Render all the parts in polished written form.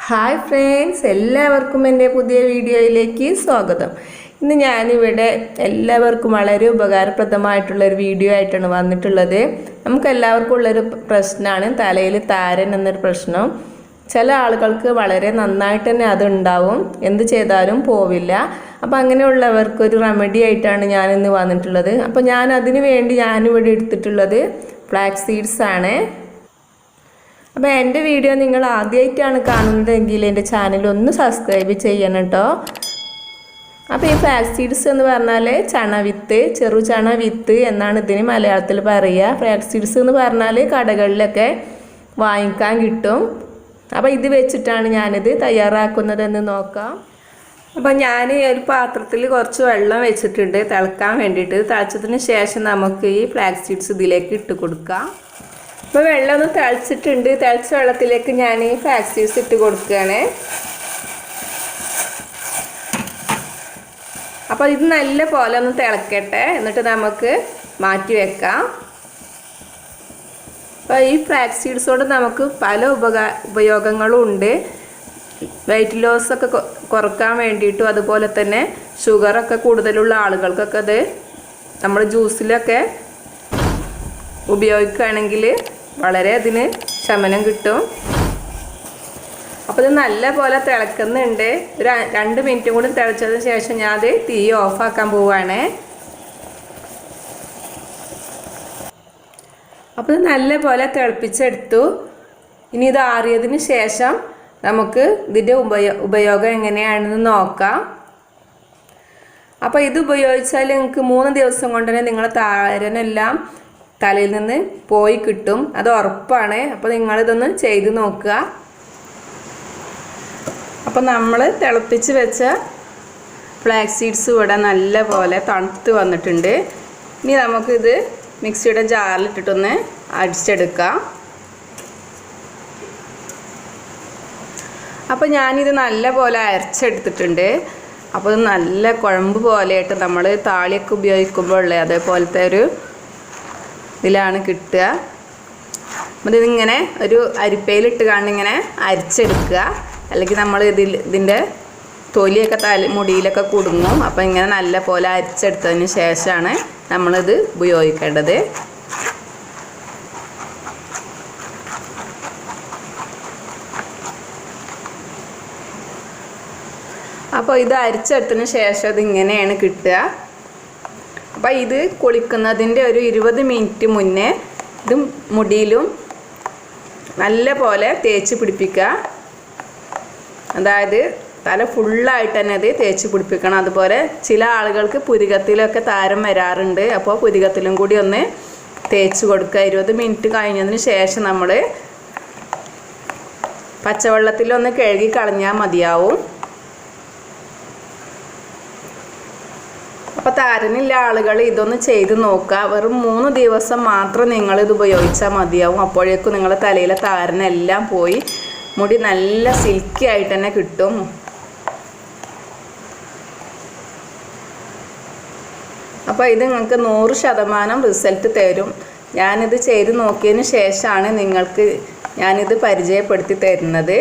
Hi friends, എല്ലാവർക്കും എൻ്റെ പുതിയ വീഡിയോയിലേക്ക് സ്വാഗതം. ഇന്ന് ഞാനിവിടെ എല്ലാവർക്കും വളരെ ഉപകാരപ്രദമായിട്ടുള്ളൊരു വീഡിയോ ആയിട്ടാണ് വന്നിട്ടുള്ളത്. നമുക്കെല്ലാവർക്കും ഉള്ളൊരു പ്രശ്നമാണ് തലയിൽ താരൻ എന്നൊരു പ്രശ്നം. ചില ആളുകൾക്ക് വളരെ നന്നായിട്ട് തന്നെ അതുണ്ടാവും, എന്ത് ചെയ്താലും പോവില്ല. അപ്പോൾ അങ്ങനെയുള്ളവർക്കൊരു റെമഡി ആയിട്ടാണ് ഞാനിന്ന് വന്നിട്ടുള്ളത്. അപ്പോൾ അതിനു വേണ്ടി ഞാനിവിടെ എടുത്തിട്ടുള്ളത് ഫ്ലാക്സ് സീഡ്സ് ആണ്. അപ്പോൾ എൻ്റെ വീഡിയോ നിങ്ങൾ ആദ്യമായിട്ടാണ് കാണുന്നതെങ്കിൽ എൻ്റെ ചാനൽ ഒന്ന് സബ്സ്ക്രൈബ് ചെയ്യണം കേട്ടോ. അപ്പോൾ ഈ ഫ്ലാക്സ് സീഡ്സ് എന്ന് പറഞ്ഞാൽ ചണവിത്ത്, ചെറു ചണവിത്ത് എന്നാണ് ഇതിന് മലയാളത്തിൽ പറയുക. ഫ്ലാക്സ് സീഡ്സ് എന്ന് പറഞ്ഞാൽ കടകളിലൊക്കെ വാങ്ങിക്കാൻ കിട്ടും. അപ്പോൾ ഇത് വെച്ചിട്ടാണ് ഞാനിത് തയ്യാറാക്കുന്നതെന്ന് നോക്കാം. അപ്പോൾ ഞാൻ ഒരു പാത്രത്തിൽ കുറച്ച് വെള്ളം വെച്ചിട്ടുണ്ട് തിളക്കാൻ വേണ്ടിയിട്ട്. തിളച്ചതിന് ശേഷം നമുക്ക് ഈ ഫ്ലാക്സ് സീഡ്സ് ഇതിലേക്ക് ഇട്ട് കൊടുക്കാം. അപ്പോൾ വെള്ളം ഒന്ന് തിളച്ചിട്ടുണ്ട്. തിളച്ച വെള്ളത്തിലേക്ക് ഞാൻ ഈ ഫ്ലാക്സ് സീഡ്സ് ഇട്ട് കൊടുക്കുകയാണ്. അപ്പോൾ ഇത് നല്ല പോലെ ഒന്ന് തിളക്കട്ടെ, എന്നിട്ട് നമുക്ക് മാറ്റി വെക്കാം. അപ്പോൾ ഈ ഫ്ലാക്സ് സീഡ്സ് കൊണ്ട് നമുക്ക് പല ഉപയോഗങ്ങളും ഉണ്ട്. വെയിറ്റ് ലോസ് ഒക്കെ കുറക്കാൻ വേണ്ടിയിട്ടും, അതുപോലെ തന്നെ ഷുഗറൊക്കെ കൂടുതലുള്ള ആളുകൾക്കൊക്കെ അത് നമ്മൾ ജ്യൂസിലൊക്കെ ഉപയോഗിക്കുകയാണെങ്കിൽ വളരെ അതിന് ശമനം കിട്ടും. അപ്പോൾ ഇത് നല്ല പോലെ തിളക്കുന്നുണ്ട്. ഒരു 2 മിനിറ്റും കൂടി തിളച്ചതിന് ശേഷം ഞാൻ അത് തീ ഓഫാക്കാൻ പോവുകയാണ്. അപ്പോൾ ഇത് നല്ല പോലെ തിളപ്പിച്ചെടുത്തു. ഇനി ഇത് ആറിയതിന് ശേഷം നമുക്ക് ഇതിൻ്റെ ഉപയോഗം എങ്ങനെയാണെന്ന് നോക്കാം. അപ്പോൾ ഇത് ഉപയോഗിച്ചാൽ നിങ്ങൾക്ക് 3 ദിവസം കൊണ്ട് തന്നെ നിങ്ങളുടെ താരനെല്ലാം തലയിൽ നിന്ന് പോയി കിട്ടും, അത് ഉറപ്പാണ്. അപ്പോൾ നിങ്ങളിതൊന്ന് ചെയ്ത് നോക്കുക. അപ്പോൾ നമ്മൾ തിളപ്പിച്ച് വെച്ച ഫ്ലാക്സ് സീഡ്സ് ഇവിടെ നല്ല പോലെ തണുത്ത് വന്നിട്ടുണ്ട്. ഇനി നമുക്കിത് മിക്സിയുടെ ജാറിലിട്ടിട്ടൊന്ന് അടിച്ചെടുക്കാം. അപ്പോൾ ഞാനിത് നല്ല പോലെ അരച്ചെടുത്തിട്ടുണ്ട്. അപ്പോൾ ഇത് നല്ല കുഴമ്പ് പോലെയായിട്ട് നമ്മൾ താളിയൊക്കെ ഉപയോഗിക്കുമ്പോൾ ഉള്ളത് അതേപോലത്തെ ഒരു ഇതിലാണ് കിട്ടുക. അപ്പോൾ ഇതിങ്ങനെ ഒരു അരിപ്പയിലിട്ട് ഇങ്ങനെ അരിച്ചെടുക്കുക. അല്ലെങ്കിൽ നമ്മൾ ഇതിൻ്റെ തൊലിയൊക്കെ മുടിയിലൊക്കെ കുടുങ്ങും. അപ്പോൾ ഇങ്ങനെ നല്ല പോലെ അരിച്ചെടുത്തതിന് ശേഷമാണ് നമ്മളിത് ഉപയോഗിക്കേണ്ടത്. അപ്പോൾ ഇത് അരിച്ചെടുത്തതിന് ശേഷം ഇതിങ്ങനെയാണ് കിട്ടുക. അപ്പോൾ ഇത് കുളിക്കുന്നതിൻ്റെ ഒരു 20 മിനിറ്റ് മുന്നേ ഇത് മുടിയിലും നല്ല പോലെ തേച്ച് പിടിപ്പിക്കുക. അതായത് തല ഫുള്ളായിട്ട് തന്നെ അത് തേച്ച് പിടിപ്പിക്കണം. അതുപോലെ ചില ആളുകൾക്ക് പുരികത്തിലൊക്കെ താരം വരാറുണ്ട്. അപ്പോൾ പുരികത്തിലും കൂടി ഒന്ന് തേച്ച് കൊടുക്കുക. 20 മിനിറ്റ് കഴിഞ്ഞതിന് ശേഷം നമ്മൾ പച്ചവെള്ളത്തിലൊന്ന് കഴുകി കളഞ്ഞാൽ മതിയാവും. അപ്പോൾ താരനില്ല ആളുകൾ ഇതൊന്ന് ചെയ്ത് നോക്കുക. വെറും 3 ദിവസം മാത്രം നിങ്ങളിത് ഉപയോഗിച്ചാൽ മതിയാവും. അപ്പോഴേക്കും നിങ്ങളുടെ തലയിലെ താരനെല്ലാം പോയി മുടി നല്ല സിൽക്കി ആയിട്ട് തന്നെ കിട്ടും. അപ്പോൾ ഇത് നിങ്ങൾക്ക് 100% റിസൾട്ട് തരും. ഞാനിത് ചെയ്ത് നോക്കിയതിന് ശേഷമാണ് നിങ്ങൾക്ക് ഞാനിത് പരിചയപ്പെടുത്തി തരുന്നത്.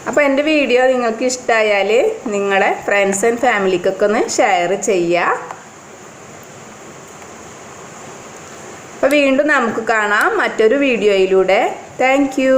അപ്പോൾ എൻ്റെ വീഡിയോ നിങ്ങൾക്ക് ഇഷ്ടമായാൽ നിങ്ങളുടെ ഫ്രണ്ട്സ് ആൻഡ് ഫാമിലിക്കൊക്കെ ഒന്ന് ഷെയർ ചെയ്യുക. അപ്പോൾ വീണ്ടും നമുക്ക് കാണാം മറ്റൊരു വീഡിയോയിലൂടെ. Thank you.